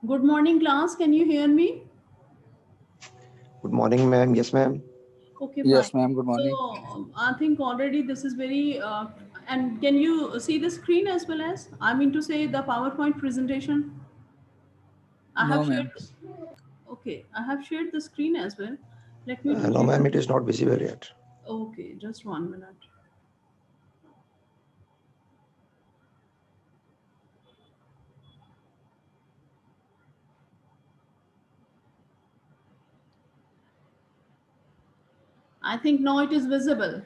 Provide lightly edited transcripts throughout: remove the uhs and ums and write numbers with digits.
Good morning, class. Can you hear me? Good morning, ma'am. Yes, ma'am. Okay, fine. Yes, ma'am. Good So morning. I think already this is very, and can you see the screen as well as, I mean to say the PowerPoint presentation? I have No, shared, ma'am. okay, I have shared the screen as well. Let me No, rotate. ma'am, it is not visible yet. Okay, just 1 minute. I think now it is visible.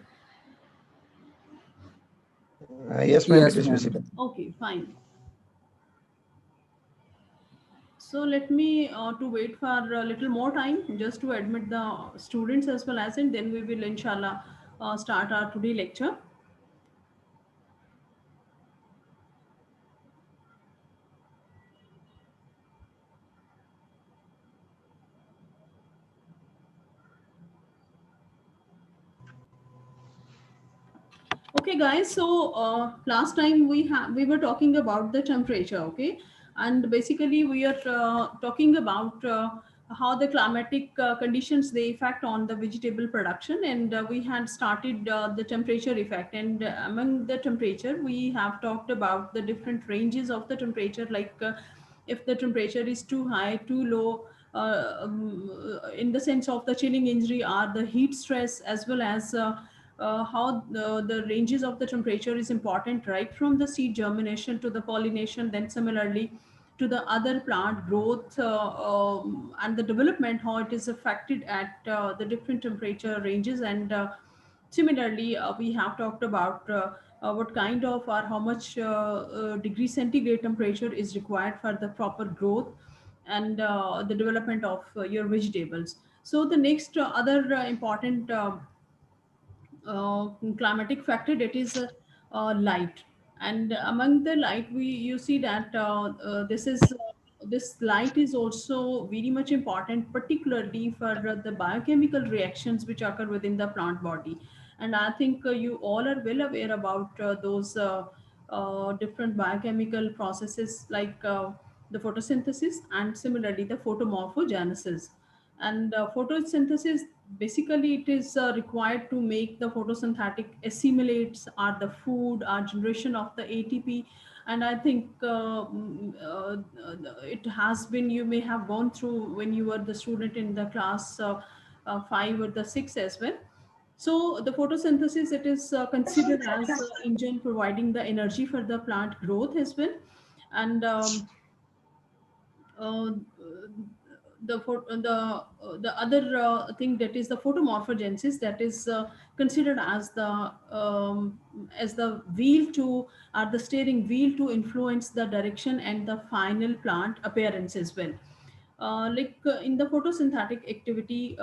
Yes, ma'am, it Yes, is ma'am. visible. Okay, fine. So let me to wait for a little more time just to admit the students as well as, and then we will inshallah start our today lecture. Okay, guys. So last time we were talking about the temperature, okay, and basically we are talking about how the climatic conditions they affect on the vegetable production, and we had started the temperature effect, and among the temperature we have talked about the different ranges of the temperature, like if the temperature is too high, too low. In the sense of the chilling injury or the heat stress, as well as how the ranges of the temperature is important, right from the seed germination to the pollination, then similarly to the other plant growth and the development, how it is affected at the different temperature ranges. And similarly we have talked about what kind of or how much degree centigrade temperature is required for the proper growth and the development of your vegetables. So the next other important climatic factor, that is light. And among the light, we you see that this light is also very much important, particularly for the biochemical reactions which occur within the plant body. And I think you all are well aware about those different biochemical processes, like the photosynthesis and similarly the photomorphogenesis. And photosynthesis, basically it is required to make the photosynthetic assimilates or the food or generation of the ATP. And I think it has been, you may have gone through when you were the student in the class 5 or the 6 as well. So the photosynthesis, it is considered as engine providing the energy for the plant growth as well. And uh, the other thing, that is the photomorphogenesis, that is considered as the wheel to, or the steering wheel to influence the direction and the final plant appearance as well. In the photosynthetic activity,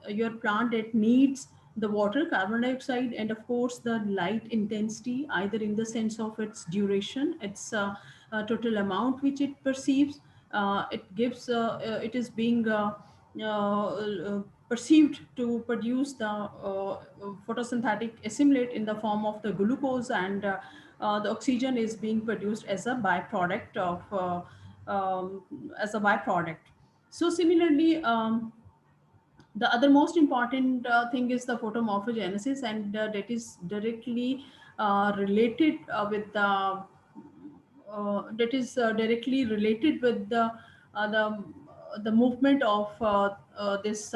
your plant, it needs the water, carbon dioxide, and of course the light intensity, either in the sense of its duration, its total amount which it perceives. It is being perceived to produce the photosynthetic assimilate in the form of the glucose, and the oxygen is being produced as a byproduct of as a byproduct. So similarly, the other most important thing is the photomorphogenesis, and that is directly related with directly related with the movement of this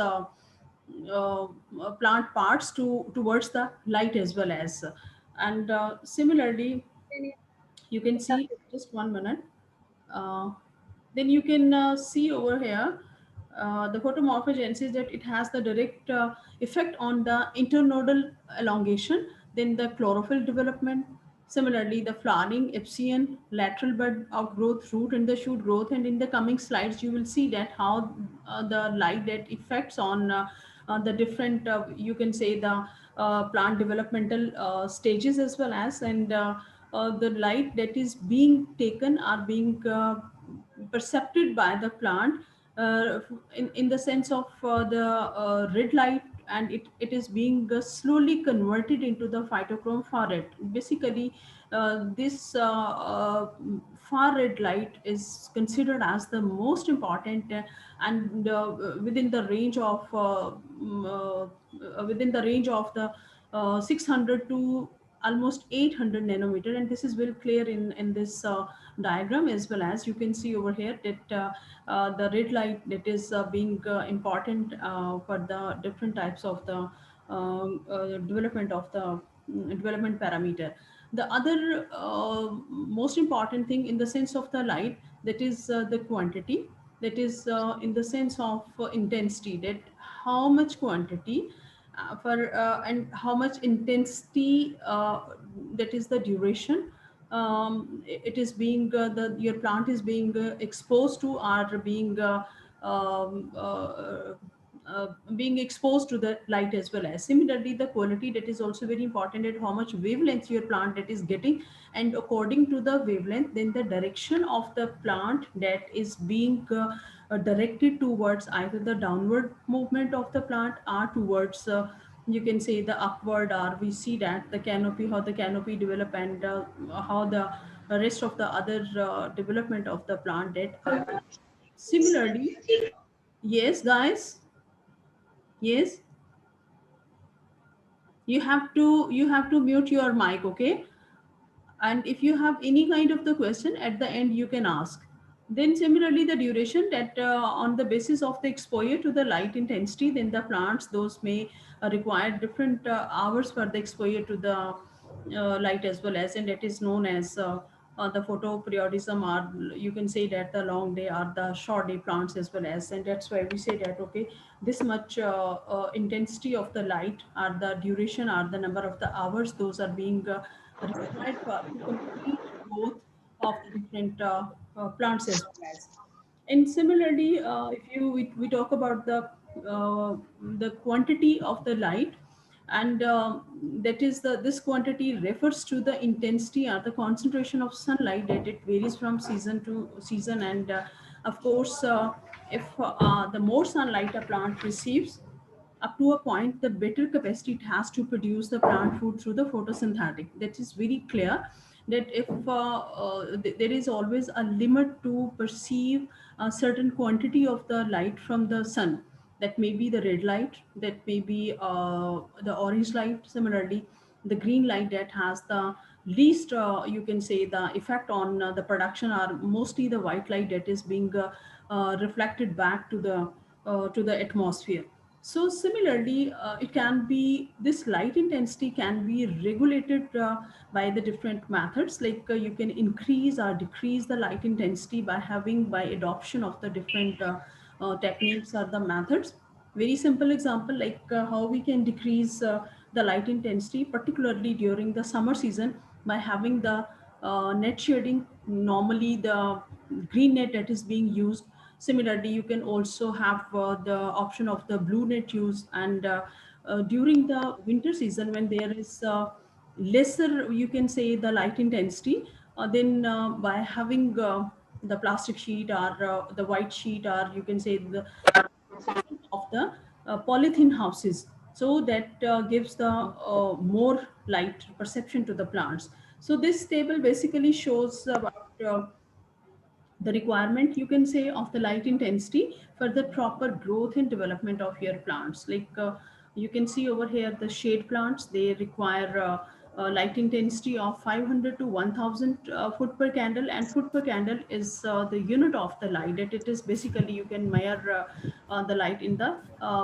plant parts towards the light as well as. And similarly, you can see, just 1 minute. uh, then you can see over here the photomorphogenesis, that it has the direct effect on the internodal elongation, then the chlorophyll development, similarly the flowering, epsion, lateral bud outgrowth, root and the shoot growth. And in the coming slides you will see that how the light that affects on the different you can say the plant developmental stages as well as. And the light that is being taken are being perceived by the plant in the sense of the red light it is being slowly converted into the phytochrome far red. Basically, this far red light is considered as the most important, and within the range of within the range of the 600 to almost 800 nanometer, and this is very clear in this diagram, as well as you can see over here that the red light that is being important for the different types of the development of the development parameter. The other most important thing in the sense of the light, that is the quantity, that is in the sense of intensity, that how much quantity for and how much intensity, that is the duration, it is being the your plant is being exposed to, or um, uh, being exposed to the light, as well as similarly the quality, that is also very important, at how much wavelength your plant that is getting, and according to the wavelength, then the direction of the plant that is being directed towards either the downward movement of the plant, or towards you can say the upward, or we see that the canopy, how the canopy develop, and how the rest of the other development of the plant that happens. Similarly, yes guys, yes, you have to mute your mic, okay? And if you have any kind of the question at the end, you can ask. Then similarly the duration, that on the basis of the exposure to the light intensity, then the plants, those may require different hours for the exposure to the light, as well as, and that is known as the photoperiodism, or you can say that the long day or the short day plants, as well as, and that's why we say that, okay, this much intensity of the light, or the duration, or the number of the hours, those are being required for to complete growth of the different plants, as well as. And similarly, if we talk about the quantity of the light, and that is the this quantity refers to the intensity or the concentration of sunlight, that it varies from season to season, and of course, if the more sunlight a plant receives, up to a point, the better capacity it has to produce the plant food through the photosynthetic. That is very clear, that if there is always a limit to perceive a certain quantity of the light from the sun. That may be the red light, that may be the orange light. Similarly, the green light, that has the least, you can say, the effect on the production, are mostly the white light that is being reflected back to the atmosphere. So similarly, it can be, this light intensity can be regulated by the different methods. Like you can increase or decrease the light intensity by adoption of the different techniques or the methods. Very simple example, like how we can decrease the light intensity, particularly during the summer season, by having the net shading. Normally, the green net that is being used. Similarly, you can also have the option of the blue net use, and during the winter season, when there is lesser, you can say, the light intensity, then by having the plastic sheet, or the white sheet, or you can say the of the polythene houses, so that gives the more light perception to the plants. So this table basically shows about the requirement, you can say, of the light intensity for the proper growth and development of your plants. Like you can see over here, the shade plants, they require light intensity of 500 to 1000 foot per candle, and foot per candle is the unit of the light, that it is basically, you can measure the light in the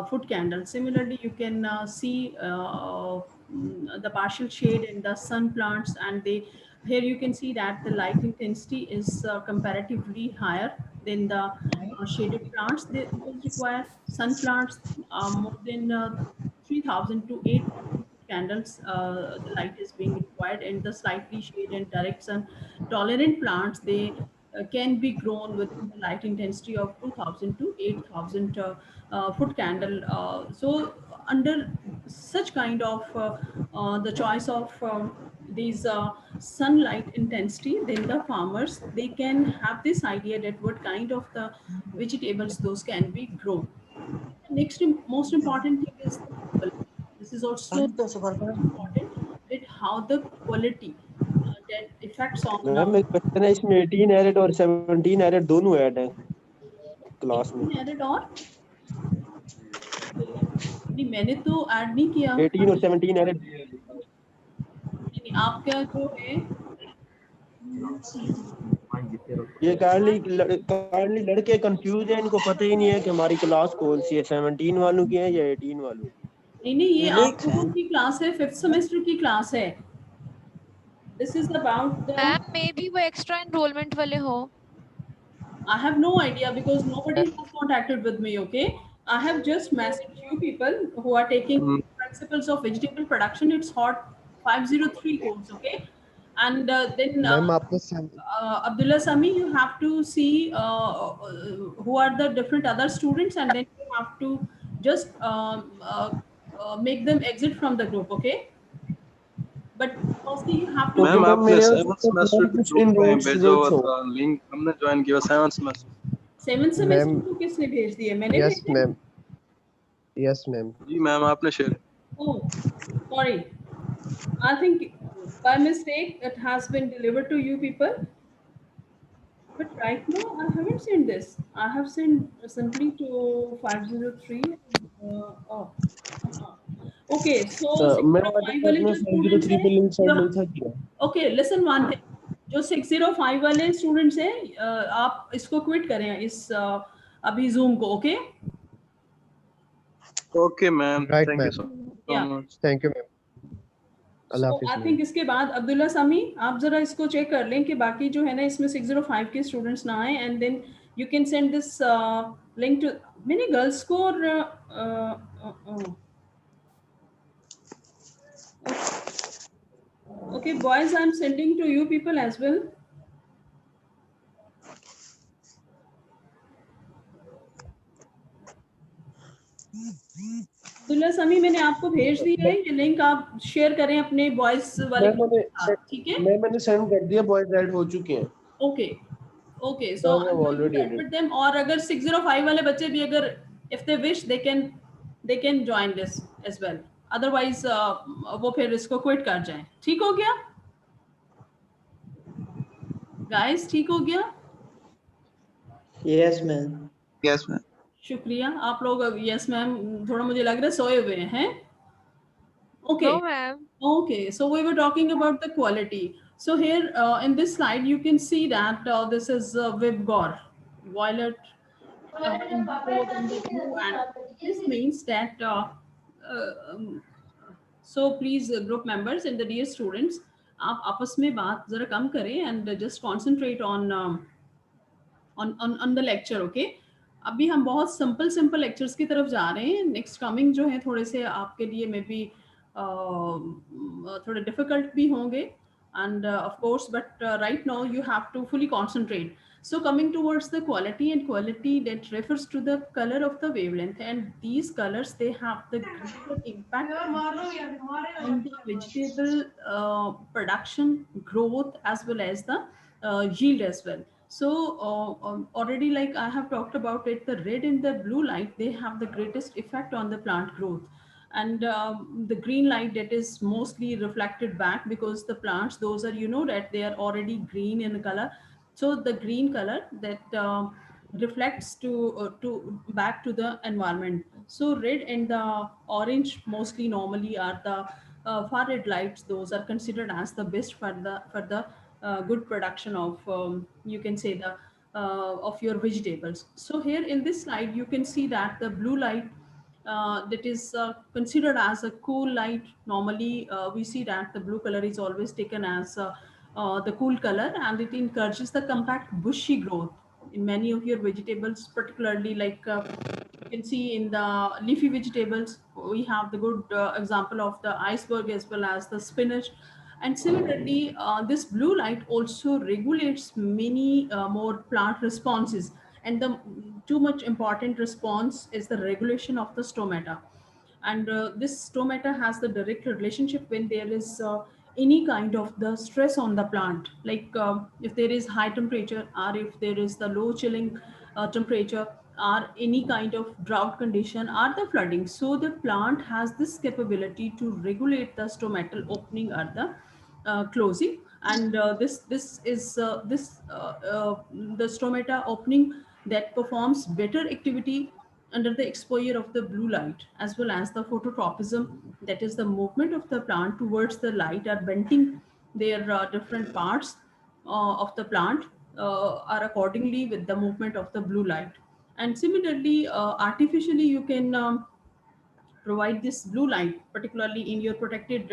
foot candle. Similarly, you can see the partial shade in the sun plants, and they, here you can see that the light intensity is comparatively higher than the shaded plants. Those require sun plants more than 3000 to 8000 candles. The light is being required, and the slightly shade and direct sun tolerant plants, they can be grown within the light intensity of 2000 to 8000 foot candle. So under such kind of the choice of these sunlight intensity, then the farmers, they can have this idea that what kind of the vegetables those can be grown. Next most important thing is is also important, that how the quality that affects on ma'am एक question है इसमें 18 arid और 17 arid दोनों add है class में 18 added और नहीं, मैंने तो ऐड नहीं किया। 18 और 17 एरिड नहीं, आपका जो है ये काइंडली लड़के कंफ्यूज हैं इनको पता ही नहीं है कि हमारी क्लास कौन सी है 17 वालों की है या 18 वालों की नहीं, ये आप लोगों की क्लास है, 5th सेमेस्टर की क्लास है। This is about the ma'am may be वो एक्स्ट्रा एनरोलमेंट वाले हो। I have no idea because nobody has contacted with me. Okay, I have just messaged few people who are taking principles of vegetable production. It's hot 503 course. Okay, and then ma'am आपने Abdullah Sami, you have to see who are the different other students, and then you have to just make them exit from the group. Okay, but firstly you have to. Ma'am आपने मेरे 7th semester के group में भेजा हुआ था link, हमने join किया 7th semester. 7th semester को किसने भेज दिया? मैंने यस भेजा? Ma'am, yes ma'am. जी मैम आपने share. Oh, sorry. I think by mistake it has been delivered to you people. But right now I haven't sent this. I have sent simply to 503. Oh. Okay, so मेरा 605 वाले जो students पे link send हैं, नहीं था किया okay, listen one thing. जो 605 वाले स्टूडेंट्स हैं, आप इसको क्विट करें इस अभी जूम को, okay? Okay ma'am, Right, thank you ma'am. So Yeah. Much. Thank you ma'am. Allah So, Hafiz I ma'am. think इसके बाद अब्दुल्ला सामी, आप जरा इसको चेक कर लें कि बाकी जो है ना इसमें 605 के स्टूडेंट्स ना आए, and then you can send this link to मैंने गर्ल्स को और okay boys I am sending to you people as well. Abdullah Sami, मैंने आपको भेज दिया है ये लिंक, आप शेयर करें अपने बॉयज वाले मैम group के साथ, ठीक है? मैंने सेंड कर दिया बॉयज ऐड हो चुके हैं okay okay, so ma'am, I've already I added. Them, और अगर 605 वाले बच्चे भी अगर if they wish they can join this as well, otherwise वो फिर इसको क्विट कर जाएं। ठीक हो गया गाइस? ठीक हो गया? Yes ma'am. Yes ma'am. शुक्रिया। आप लोग यस मैम थोड़ा मुझे लग रहा है सोए हुए हैं। Okay no ma'am. Okay, so we were talking about the quality. So here in this slide, you can see that this is Vibgor, violet, indigo, and the blue, and this means that. Um, so please, group members and the dear students, आप आपस में बात जरा कम करें and just concentrate on the lecture, okay? अभी हम बहुत simple lectures की तरफ जा रहे हैं। नेक्स्ट कमिंग जो है थोड़े से आपके लिए मे बी थोड़े डिफिकल्ट भी होंगे, end of course but right now you have to fully concentrate. So coming towards the quality, and quality that refers to the color of the wavelength, and these colors, they have the greater impact on the vegetable production, growth, as well as the yield as well. So already, like I have talked about it, the red and the blue light, they have the greatest effect on the plant growth, and the green light, that is mostly reflected back, because the plants, those are, you know, that they are already green in color. So the green color that reflects to back to the environment. So red and the orange mostly normally are the far red lights. Those are considered as the best for the good production of you can say the of your vegetables. So here in this slide you can see that the blue light that is considered as a cool light. Normally we see that the blue color is always taken as the cool color, and it encourages the compact bushy growth in many of your vegetables, particularly like you can see in the leafy vegetables. We have the good example of the iceberg as well as the spinach. And similarly, this blue light also regulates many more plant responses. And the too much important response is the regulation of the stomata. And this stomata has the direct relationship when there is any kind of the stress on the plant, like if there is high temperature or if there is the low chilling temperature, or any kind of drought condition or the flooding. So the plant has this capability to regulate the stomatal opening or the closing, and this is the stomata opening that performs better activity under the exposure of the blue light, as well as the phototropism, that is the movement of the plant towards the light or bending their different parts of the plant are accordingly with the movement of the blue light. And similarly, artificially you can provide this blue light, particularly in your protected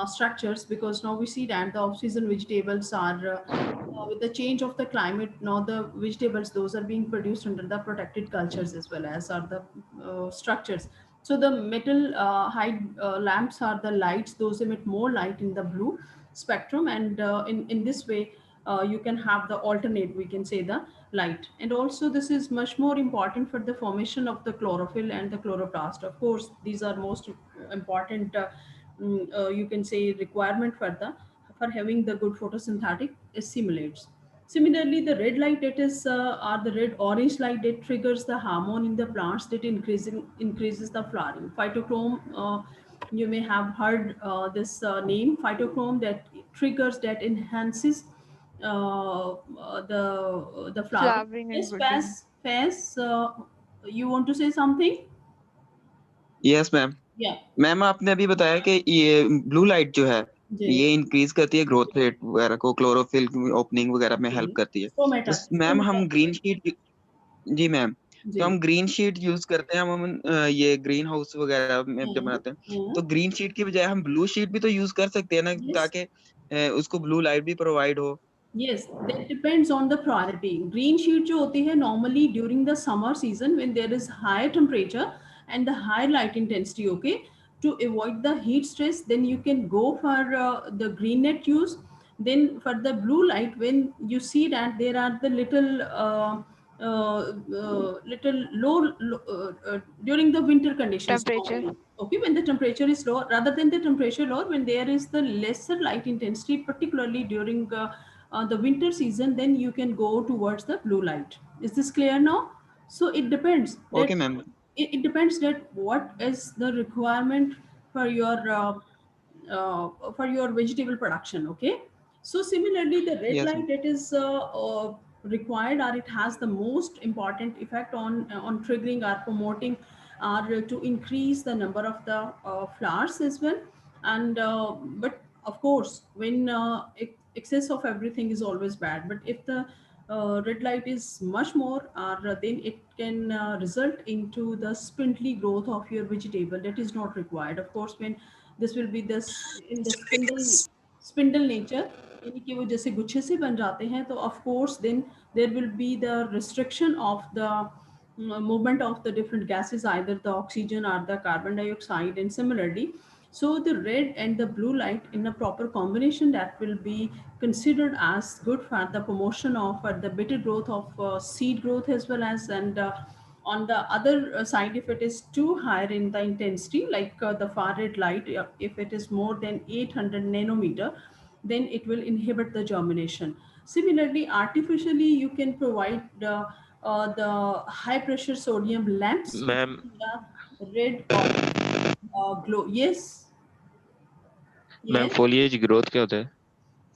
structures, because now we see that the off-season vegetables are, with the change of the climate, now the vegetables, those are being produced under the protected cultures as well as are the structures. So the metal hide lamps are the lights, those emit more light in the blue spectrum, and in this way you can have the alternate, we can say, the light. And also this is much more important for the formation of the chlorophyll and the chloroplast. Of course, these are most important, you can say, requirement for the for having the good photosynthetic stimulates. Similarly, the red light, that is or the red orange light, that triggers the hormone in the plants that increases the flowering. Phytochrome, you may have heard this name, phytochrome, that triggers, that enhances the flower. Flowering and Yes, budding. Faz, you want to say something? Yes ma'am. Yeah. Ma'am आपने अभी बताया कि ये blue light जो है जी ये increase करती है ग्रोथ रेट वगैरह को, क्लोरोफिल ओपनिंग वगैरह में हेल्प करती है। तो टोमेटो मैम टोमेटो हम ग्रीन शीट, जी मैम, जी तो हम ग्रीन शीट यूज करते हैं, हम ये ग्रीन हाउस वगैरह में जब बनाते हैं, तो ग्रीन शीट की बजाय हम ब्लू शीट भी तो यूज कर सकते हैं ना, Yes. ताकि उसको ब्लू लाइट भी प्रोवाइड हो। Yes, that depends on the priority. Green sheet जो होती है normally during the summer season when there is higher temperature and the high light intensity, okay, to avoid the heat stress, then you can go for the green net use. Then for the blue light, when you see that there are the little low during the winter conditions Temperature. normally. Okay, when the temperature is low, rather than the temperature low, when there is the lesser light intensity, particularly during the winter season, then you can go towards the blue light. Is this clear now? So it depends that okay ma'am. it depends that what is the requirement for your vegetable production. Okay, so similarly the red yes light, that is required, or it has the most important effect on triggering or promoting or to increase the number of the flowers as well. And but of course, when excess of everything is always bad, but if the red light is much more, then it can result into the spindly growth of your vegetable. That is not required. Of course, when this will be this in the spindle nature, यानी कि वो जैसे गुच्छे से बन जाते हैं, तो of course then there will be the restriction of the movement of the different gases, either the oxygen or the carbon dioxide. And similarly, so the red and the blue light in a proper combination, that will be considered as good for the promotion of the better growth of seed growth as well as. And on the other side, if it is too higher in the intensity, like the far red light, if it is more than 800 nanometer, then it will inhibit the germination. Similarly, artificially, you can provide the high pressure sodium lamps, ma'am the red or glow. Yes, ma'am yes. foliage growth क्या होता है?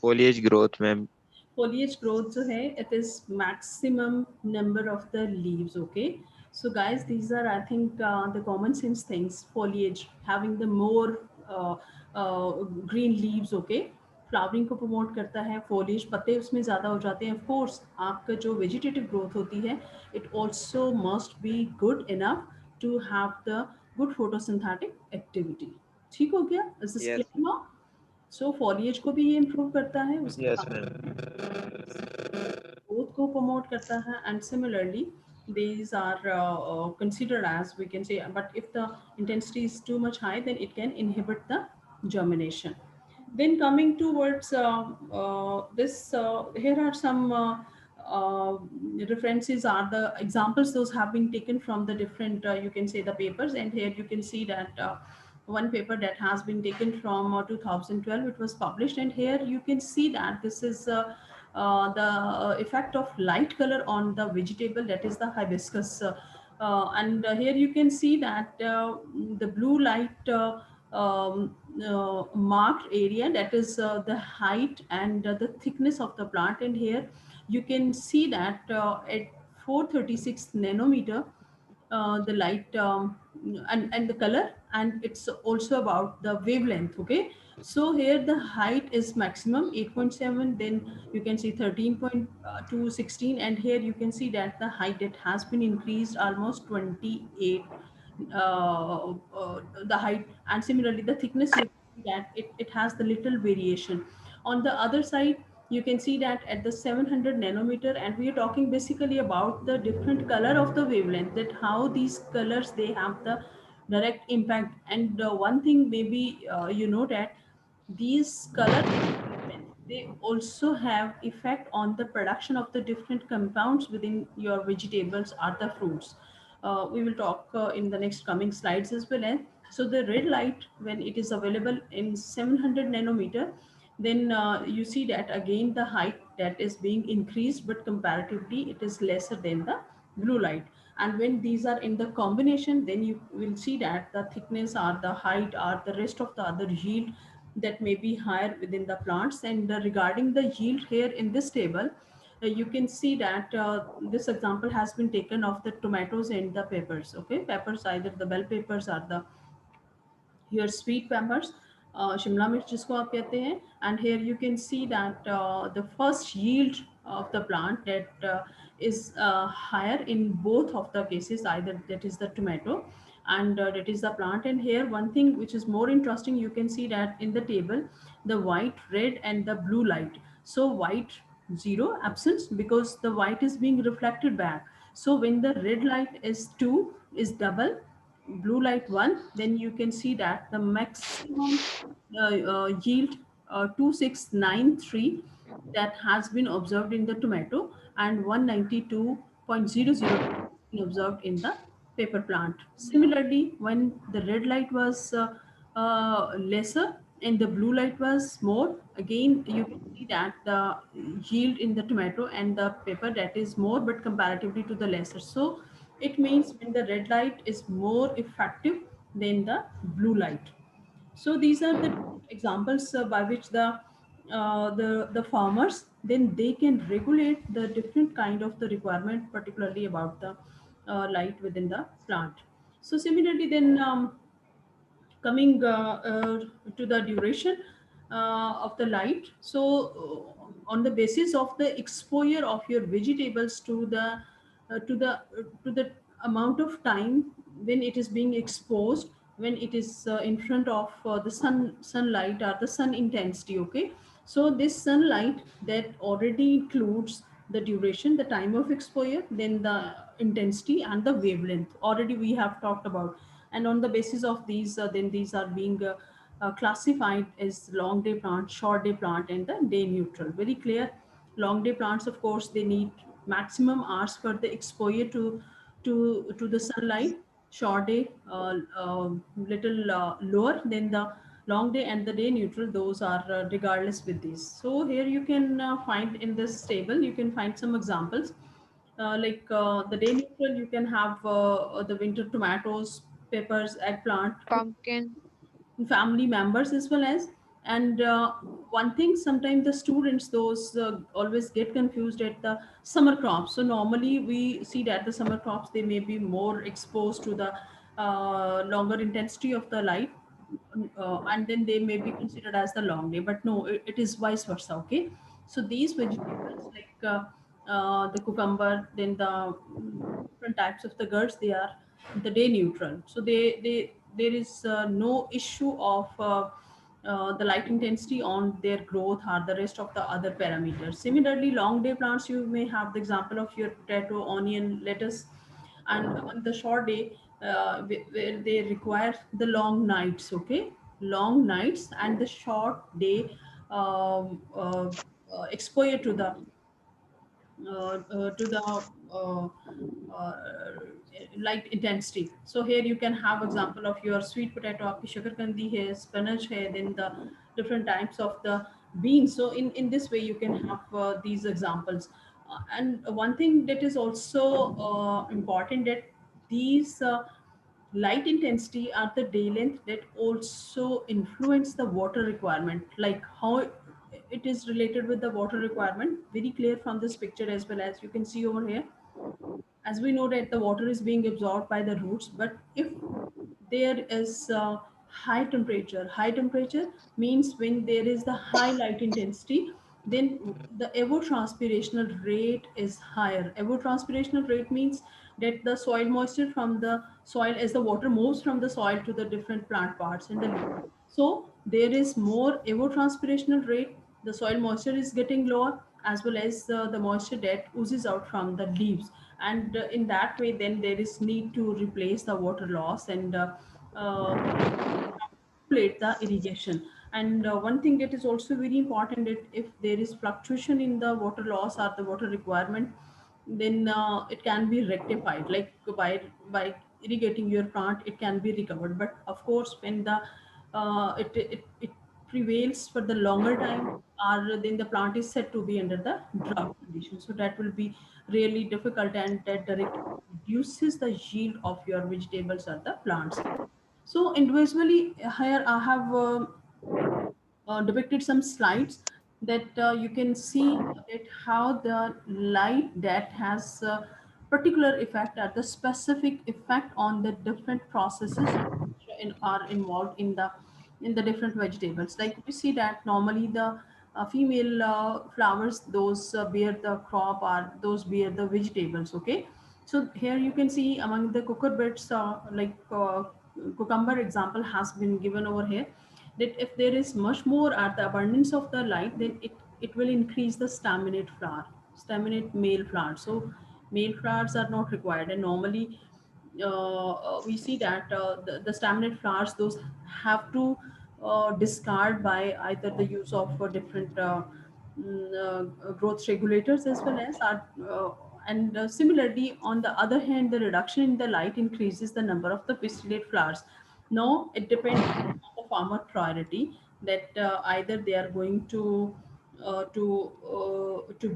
Foliage growth ma'am. Foliage growth जो है, it is maximum number of the leaves. Okay, so guys, these are, I think, the common sense things. Foliage having the more green leaves. Okay, flowering को promote करता है, foliage पत्ते उसमें ज़्यादा हो जाते हैं. Of course, आपका जो वेजिटेटिव ग्रोथ होती है, it also must be good enough to have the good photosynthetic activity. ठीक हो गया? Is this yes clear now? So foliage को भी ये इम्प्रूव करता है, उसके यस बाद मैम। ग्रोथ को प्रमोट करता है. And similarly these are considered as, we can say, but if the intensity is too much high, then it can inhibit the germination. Then coming towards this, here are some uh, references, are the examples, those have been taken from the different, you can say, the papers. And here you can see that one paper that has been taken from 2012, it was published. And here you can see that this is the effect of light color on the vegetable, that is the hibiscus. And here you can see that the blue light marked area, that is the height and the thickness of the plant. And here you can see that at 436 nanometer, the light and the color, and it's also about the wavelength. Okay, so here the height is maximum 8.7, then you can see 13.2 16, and here you can see that the height, it has been increased almost 28, the height. And similarly the thickness, you can see that it has the little variation. On the other side you can see that at the 700 nanometer, and we are talking basically about the different color of the wavelength, that how these colors, they have the direct impact. And one thing maybe you know that these color, they also have effect on the production of the different compounds within your vegetables or the fruits. We will talk in the next coming slides as well. So the red light, when it is available in 700 nanometer, then you see that again the height, that is being increased, but comparatively it is lesser than the blue light. And when these are in the combination, then you will see that the thickness or the height or the rest of the other yield, that may be higher within the plants. And regarding the yield, here in this table you can see that this example has been taken of the tomatoes and the peppers. Okay, peppers, either the bell peppers or the your sweet peppers, shimla mirch जिसको आप कहते हैं. And here you can see that the first yield of the plant, that is higher in both of the cases, either that is the tomato and that is the plant. And here one thing which is more interesting, you can see that in the table the white, red and the blue light. So white, zero, absence, because the white is being reflected back. So when the red light is 2, is double, blue light 1, then you can see that the maximum yield 2693, that has been observed in the tomato, and 192.00 been observed in the pepper plant. Similarly, when the red light was lesser and the blue light was more, again you can see that the yield in the tomato and the pepper, that is more, but comparatively to the lesser. So it means when the red light is more effective than the blue light. So these are the examples by which the farmers, then they can regulate the different kind of the requirement, particularly about the light within the plant. So similarly, then coming to the duration of the light. So on the basis of the exposure of your vegetables to the amount of time when it is being exposed, when it is in front of the sunlight or the sun intensity. Okay, so this sunlight, that already includes the duration, the time of exposure, then the intensity and the wavelength, already we have talked about. And on the basis of these, then these are being classified as long day plant, short day plant and the day neutral. Very clear. Long day plants, of course, they need maximum hours for the exposure to the sunlight. Short day little lower than the long day, and the day neutral, those are regardless with these. So here you can find in this table, you can find some examples. Like the day neutral, you can have the winter tomatoes, peppers, eggplant, Pumpkin. family members as well as. And one thing, sometimes the students, those always get confused at the summer crops. So normally we see that the summer crops, they may be more exposed to the longer intensity of the light, and then they may be considered as the long day, but no, it is vice versa. Okay, so these vegetables, like the cucumber, then the different types of the gourds, they are the day neutral. So they there is no issue of the light intensity on their growth or the rest of the other parameters. Similarly, long day plants, you may have the example of your potato, onion, lettuce. And on the short day, where they require the long nights. Okay, long nights and the short day exposure to the uh, uh, light intensity. So here you can have example of your sweet potato, आपकी शकरकंदी है, spinach है, then the different types of the beans. So in this way you can have these examples. And one thing that is also important, that these light intensity are the day length that also influence the water requirement, like how it is related with the water requirement, very clear from this picture as well, as you can see over here. As we know that the water is being absorbed by the roots, but if there is high temperature means when there is the high light intensity, then the evapotranspirational rate is higher. Evapotranspirational rate means that the soil moisture from the soil, as the water moves from the soil to the different plant parts in the leaf, so there is more evapotranspirational rate, the soil moisture is getting lower, as well as the moisture that oozes out from the leaves. And in that way, then there is need to replace the water loss and regulate the irrigation. And one thing that is also very important, that if there is fluctuation in the water loss or the water requirement, then it can be rectified, like by irrigating your plant it can be recovered. But of course, when the it prevails for the longer time, or then the plant is said to be under the drought condition, so that will be really difficult, and that directly reduces the yield of your vegetables or the plants. So individually, here I have depicted some slides that you can see that how the light that has particular effect, or the specific effect on the different processes are involved in the different vegetables. Like we see that normally the female flowers, those bear the crop, or those bear the vegetables. Okay, so here you can see among the cucurbits, cucumber example has been given over here, that if there is much more at the abundance of the light, then it will increase the staminate flower, staminate male flower. So male flowers are not required, and normally we see that the staminate flowers, those have to discard by either the use of different growth regulators, as well as and similarly, on the other hand, the reduction in the light increases the number of the pistillate flowers. Now it depends on the farmer priority, that either they are going to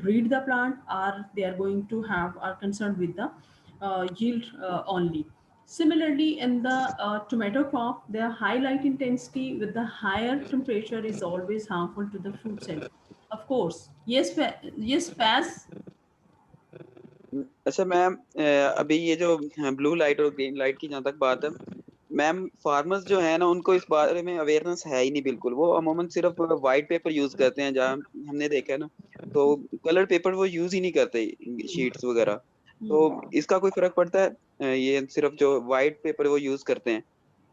breed the plant, or they are going to have are concerned with the yield only. Similarly, in the tomato crop, the high light intensity with the higher temperature is always harmful to the fruit cell. Of course, yes, yes, Faz. अच्छा ma'am, अभी ये जो blue light और green light की जहाँ तक बात है, मैम फार्मर्स जो है ना, उनको इस बारे में अवेयरनेस है ही नहीं बिल्कुल। वो अमूमन सिर्फ वाइट पेपर यूज करते हैं, जहाँ हमने देखा है ना, तो कलर पेपर वो यूज ही नहीं करते, शीट्स वगैरह। तो इसका कोई फर्क पड़ता है? ये सिर्फ जो वाइट पेपर वो यूज करते हैं,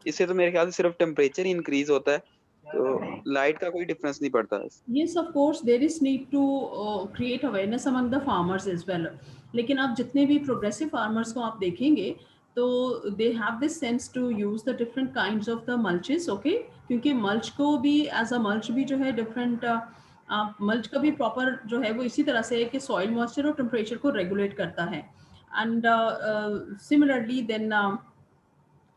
इससे तो मेरे ख्याल से सिर्फ टेम्परेचर इंक्रीज होता है, तो लाइट का कोई डिफरेंस नहीं पड़ता है। Yes, of course, there is need to create awareness among the farmers as well. लेकिन आप जितने भी progressive farmers को आप देखेंगे, तो they have this sense to use the different kinds of the mulches, okay? क्योंकि mulch को भी as a mulch भी जो है different आप mulch का भी proper जो है वो इसी तरह से है कि soil moisture और temperature को regulate करता है. And similarly then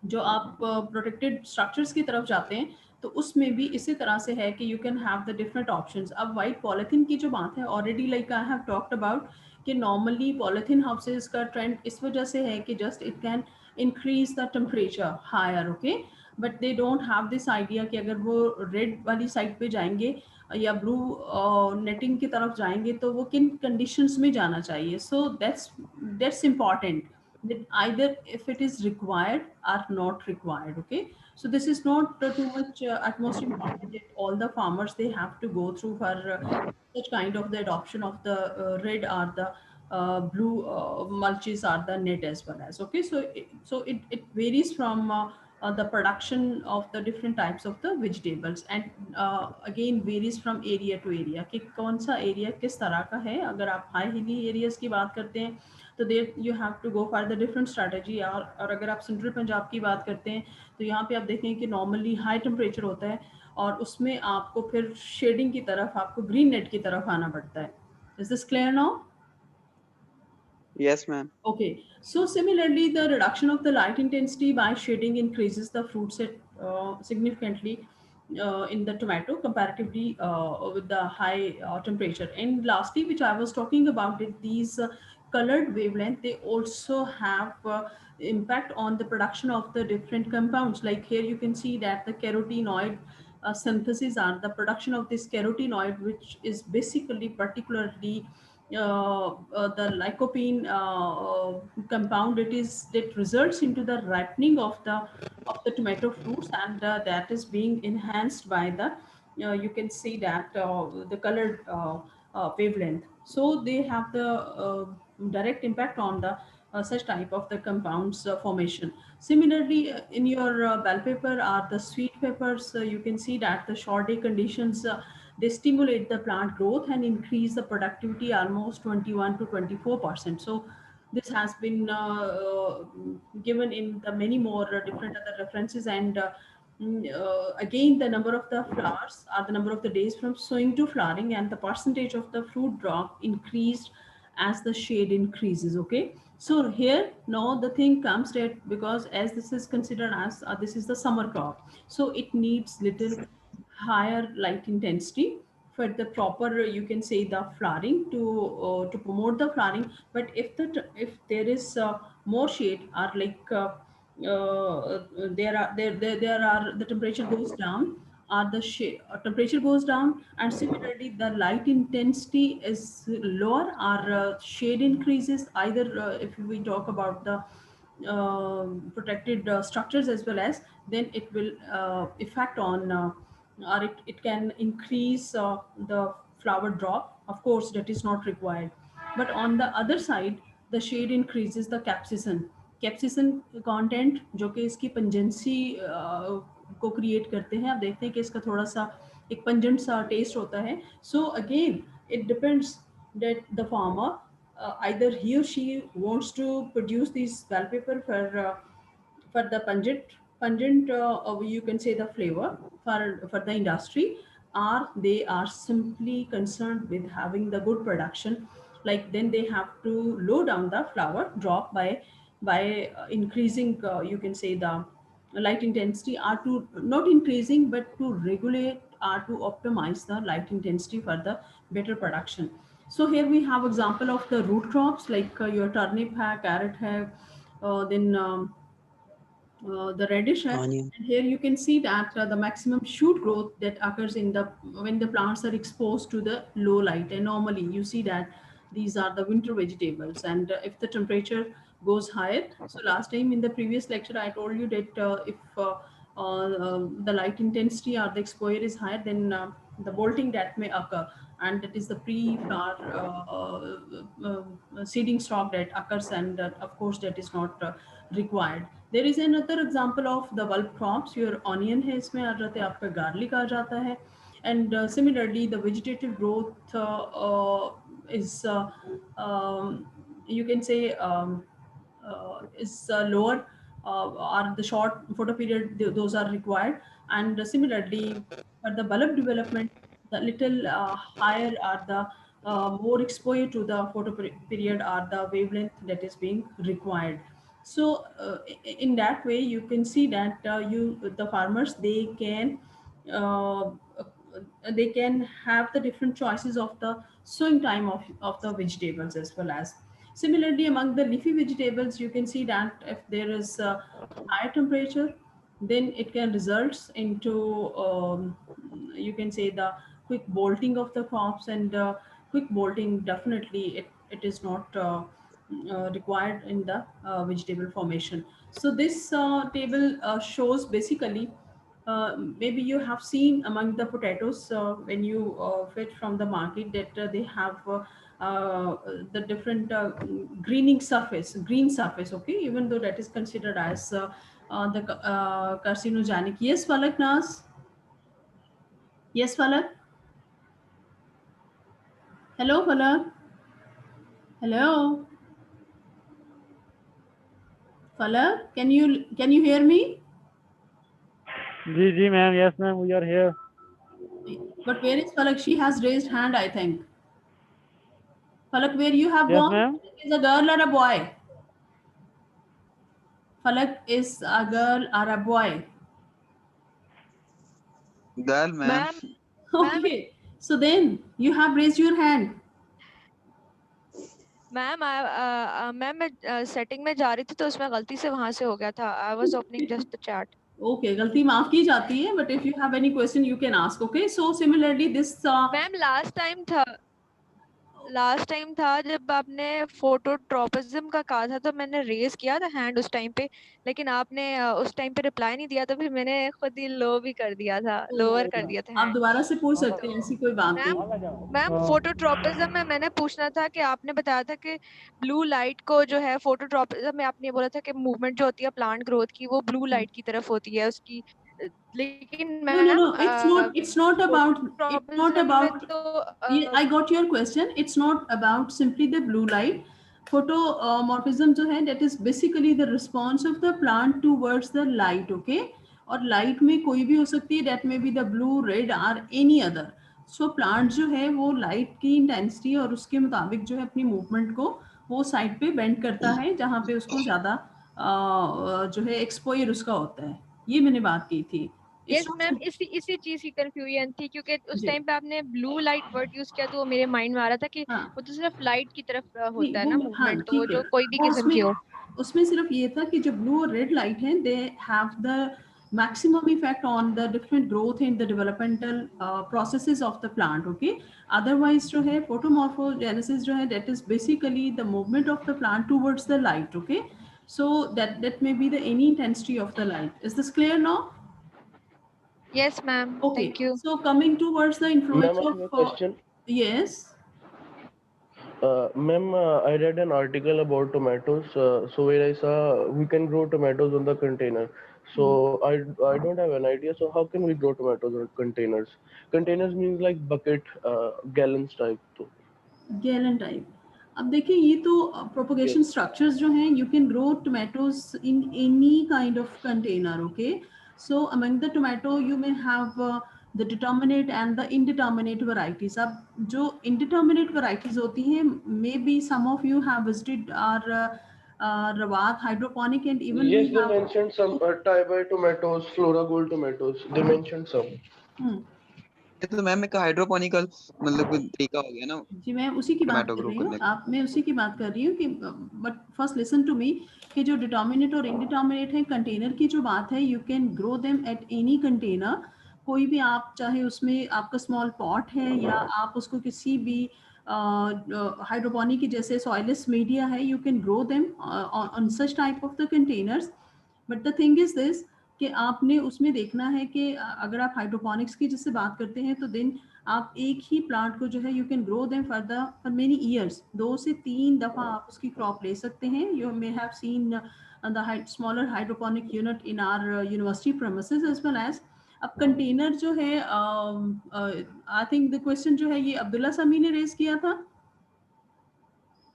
जो आप प्रोटेक्टेड स्ट्रक्चर्स की तरफ जाते हैं, तो उसमें भी इसी तरह से है कि you can have the different options. अब वाइट पॉलीथीन की जो बात है, already like I have talked about, कि नॉर्मली पॉलीथीन हाउसेस का ट्रेंड इस वजह से है कि just it can increase the temperature higher, okay, but they don't have this idea कि अगर वो रेड वाली साइड पे जाएंगे या ब्लू नेटिंग की तरफ जाएंगे, तो वो किन कंडीशंस में जाना चाहिए। So that's important, that either if it is required or not required, okay. So this is not too much utmost important that all the farmers they have to go through for such kind of the adoption of the red or the blue mulches or the net as well as, okay. So it varies from the production of the different types of the vegetables, and again varies from area to area कि कौन सा area किस तरह का है। अगर आप high hilly areas की बात करते हैं, तो there you have to go for the different strategy. और अगर आप सेंट्रल पंजाब की बात करते हैं, तो यहाँ पे आप देखें कि नॉर्मली हाई टेम्परेचर होता है, और उसमें आपको फिर शेडिंग की तरफ, आपको ग्रीन नेट की तरफ आना पड़ता है। Is this clear now? Yes, ma'am. Okay, so similarly, the reduction of the light intensity by shading increases the fruit set significantly. in the tomato comparatively with the high temperature. And lastly, which I was talking about, it these colored wavelength, they also have impact on the production of the different compounds. Like here you can see that the carotenoid synthesis are the production of this carotenoid, which is basically particularly the lycopene compound. It is that results into the ripening of the tomato fruits, and that is being enhanced by the you can see that the colored wavelength. So they have the direct impact on the such type of the compounds formation. Similarly, in your bell pepper or the sweet peppers, you can see that the short day conditions they stimulate the plant growth and increase the productivity almost 21 to 24%. So this has been given in the many more different other references. And again, the number of the flowers are the number of the days from sowing to flowering, and the percentage of the fruit drop increased as the shade increases. Okay, so here now the thing comes that because as this is considered as this is the summer crop, so it needs little higher light intensity for the proper you can say the flowering to promote the flowering. But if there is more shade or like there are the temperature goes down or the temperature goes down, and similarly the light intensity is lower or shade increases, either if we talk about the protected structures as well as, then it will effect on or it can increase the flower drop. Of course that is not required. But on the other side, the shade increases the capsaicin content जो कि इसकी pungency को create करते हैं. आप देखते हैं कि इसका थोड़ा सा एक पंजेंट सा टेस्ट होता है. So again it depends that the farmer either he or she wants to produce these wallpaper for the pungent you can say the flavor for the industry, or they are simply concerned with having the good production. Like then they have to low down the flower drop by increasing you can say the light intensity, or to not increasing but to regulate or to optimize the light intensity for the better production. So here we have example of the root crops like your turnip hai, carrot hai, then the reddish hai. And here you can see that the maximum shoot growth that occurs in the when the plants are exposed to the low light. And normally you see that these are the winter vegetables, and if the temperature goes higher, so last time in the previous lecture I told you that if the light intensity or the exposure is higher, then the bolting that may occur, and that is the pre-flower seeding stalk that occurs, and of course that is not required. There is another example of the bulb crops. Your onion है इसमें आ जाते हैं, आपका garlic आ जाता है. And similarly the vegetative growth is you can say is lower or the short photo period, those are required. And similarly for the bulb development, the little higher are the more exposure to the photo period or the wavelength that is being required. So in that way you can see that the farmers uh, they can have the different choices of the sowing time of the vegetables as well as. Similarly, among the leafy vegetables, you can see that if there is a higher temperature, then it can result into you can say the quick bolting of the crops. And quick bolting, definitely it is not required in the vegetable formation. So this table shows basically maybe you have seen among the potatoes when you fetch from the market that they have the different green surface, okay, even though that is considered as the carcinogenic. Yes, Falak Nas? Yes, Falak? Hello, Falak? Hello? Falak, can you hear me? जी ma'am, yes ma'am, we are here. But where is Falak? She has raised hand, I think. Falak, where you have Yes gone? ma'am. Is a girl or a boy? Falak is a girl or a boy? Girl, ma'am. Ma'am Okay. So then you have raised your hand. Ma'am ma'am मैं setting में जा रही थी तो उसमें गलती से वहां से हो गया था. I was opening just the chat. Okay, गलती माफ की जाती है, but if you have any question you can ask. Okay. So similarly this ma'am last time था जब आपने फोटोट्रोपिज्म का कहा था तो मैंने रेज किया था हैंड उस टाइम पे, लेकिन आपने उस टाइम पे रिप्लाई नहीं दिया, तो फिर मैंने खुद ही लो भी कर दिया था, लोअर कर दिया था आप हैंड. दोबारा से पूछ सकते हैं, ऐसी कोई बात नहीं. मैम फोटोट्रोपिज्म में मैंने पूछना था कि आपने बताया था कि ब्लू लाइट को जो है फोटोट्रोपिज्म में आपने बोला था कि मूवमेंट जो होती है प्लांट ग्रोथ की वो ब्लू लाइट की तरफ होती है उसकी, लेकिन No. Ma'am It's not about. Phototropism में तो Yeah, I got your question. It's not about simply the blue light. Photomorphism जो है that is basically the response of the plant towards the light. Okay. और light में कोई भी हो सकती है, that may be the blue, red or any other. So plant जो है वो लाइट की इंटेंसिटी और उसके मुताबिक जो है अपनी मूवमेंट को वो साइड पे बेंड करता है जहाँ पे उसको ज्यादा जो है एक्सपोजर उसका होता है. ये मैंने बात की थी. यस मैम, इसी चीज की कंफ्यूजन थी क्योंकि उस जी. टाइम पे आपने ब्लू लाइट वर्ड यूज किया तो वो मेरे माइंड में आ रहा था कि हाँ. वो तो सिर्फ लाइट की तरफ नहीं, होता है ना हाँ मूवमेंट, तो वो ठीक है. जो कोई भी वो किस्म की हो. उसमें सिर्फ ये था कि जो ब्लू और रेड लाइट है they have the maximum effect on the different growth in the developmental processes of the plant. Okay. Otherwise जो है photomorphogenesis जो है that is basically the movement of the plant towards the light. Okay. So that may be the any intensity of the light. Is this clear now? Yes ma'am. Okay. Thank you. So coming towards the influence Ma'am, I have a question. Yes. Ma'am, I read an article about tomatoes. So where I saw we can grow tomatoes on the container. So I don't have an idea. So how can we grow tomatoes on containers? Containers means like bucket, gallons type. So gallon type. अब देखिए ये तो propagation structures जो हैं, you can grow tomatoes in any kind of container. Okay. So among the tomato you may have the determinate and the indeterminate varieties. अब जो indeterminate varieties होती हैं, may be some of you have visited our Rawat hydroponic and even yes, we they have. mentioned some Thai tomatoes, Flora Gold tomatoes. They mentioned some. ये तो ma'am एक हाइड्रोपोनिकल मतलब कोई तरीका हो गया ना. जी मैं उसी की बात टोमेटो कर ग्रो रही हूँ. करने का. आप मैं उसी की बात कर रही हूँ कि but first listen to me कि जो डिटर्मिनेट और इनडिटर्मिनेट है कंटेनर की जो बात है, you can grow them at any container. कोई भी आप चाहे उसमें आपका स्मॉल पॉट है या आप उसको किसी भी हाइड्रोपोनिक की जैसे सॉइललेस मीडिया है, you can grow them on such type of the containers. But the thing is this कि आपने उसमें देखना है कि अगर आप हाइड्रोपोनिक्स की जिससे बात करते हैं तो दिन आप एक ही प्लांट को जो है you can grow them for many years. 2 से 3 दफ़ा आप उसकी क्रॉप ले सकते हैं. You may have seen the smaller hydroponic unit in our university premises as well as. अब कंटेनर जो है आई थिंक द क्वेश्चन जो है ये अब्दुल्ला समी ने रेज किया था.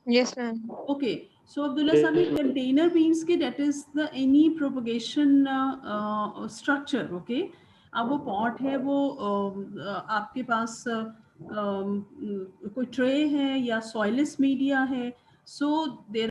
Yes ma'am. Okay. So Abdullah Sami, container means कि that is the any propagation structure. Okay. अब वो पॉट है, वो आपके पास कोई ट्रे है या सॉइललेस मीडिया है. So there